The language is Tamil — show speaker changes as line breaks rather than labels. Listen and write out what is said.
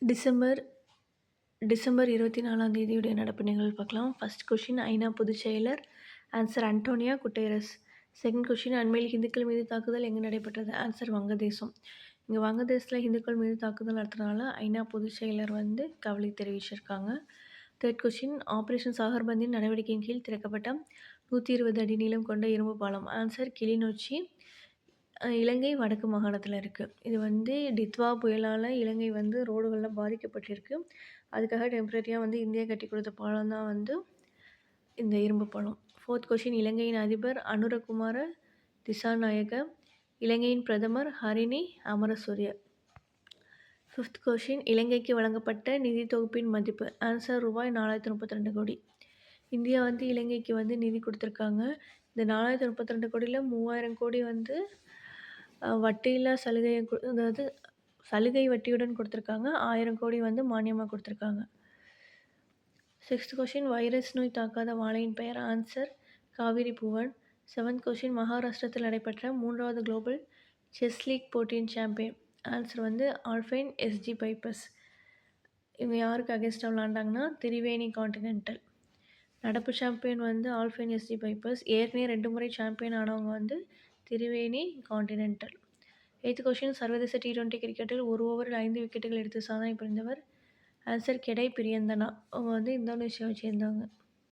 டிசம்பர் டிசம்பர் 24ஆம் தேதியுடைய நடப்பு நிகழ்வு பார்க்கலாம். ஃபர்ஸ்ட் கொஷின் ஐநா பொதுச் செயலர். Answer Antonio Guterres. Second question அண்மையில் இந்துக்கள் மீது தாக்குதல் எங்கு நடைபெற்றது? ஆன்சர் வங்கதேசம். இங்கே வங்கதேசத்தில் இந்துக்கள் மீது தாக்குதல் நடத்துறதுனால ஐநா பொதுச் செயலர் கவலை தெரிவிச்சிருக்காங்க. தேர்ட் கொஷின் ஆப்ரேஷன் சாகர்பந்தின் நடவடிக்கையின் கீழ் திறக்கப்பட்ட 120 அடி நீளம் கொண்ட இரும்பு பாலம். ஆன்சர் கிளிநொச்சி, இலங்கை வடக்கு மாகாணத்தில் இருக்குது. இது டித்வா புயலால் இலங்கை ரோடுகளில் பாதிக்கப்பட்டிருக்கு. அதுக்காக டெம்பரரியாக இந்தியா கட்டி கொடுத்த பாலம் தான் இந்த இரும்பு பாலம். ஃபோர்த் கொஷின் இலங்கையின் அதிபர் அனுரகுமார திசாநாயக்க. இலங்கையின் பிரதமர் ஹரிணி அமரசூரிய. ஃபிஃப்த் கொஷின் இலங்கைக்கு வழங்கப்பட்ட நிதி தொகுப்பின் மதிப்பு. ஆன்சர் ரூபாய் 4032 கோடி. இந்தியா இலங்கைக்கு நிதி கொடுத்துருக்காங்க. இந்த 4032 கோடியில் 3000 கோடி வட்டியில்லா சலுகை, அதாவது சலுகை வட்டியுடன் கொடுத்துருக்காங்க. 1000 கோடி மானியமாக கொடுத்துருக்காங்க. சிக்ஸ்த் கொஷின் வைரஸ் நோய் தாக்காத வாழையின் பெயர். Answer Kaveri Poovan. Seventh question மகாராஷ்டிரத்தில் நடைபெற்ற 3வது குளோபல் செஸ் லீக் போட்டியின் champion. Answer Alpine SG Pipers. இவங்க யாருக்கு அகேன்ஸ்டாக விளாண்டாங்கன்னா திரிவேணி கான்டினென்டல். நடப்பு சாம்பியன் ஆல்ஃபைன் எஸ்ஜி பைப்பர்ஸ். ஏற்கனவே 2 முறை சாம்பியன் ஆனவங்க திரிவேணி கான்டினென்டல். எய்த் கொஷின் சர்வதேச T20 கிரிக்கெட்டில் ஒரு ஓவரில் 5 விக்கெட்டுகள் எடுத்து சாதனை புரிந்தவர். ஆன்சர் கெடை பிரியந்தனா. அவங்க இந்தோனேஷியாவை சேர்ந்தவங்க.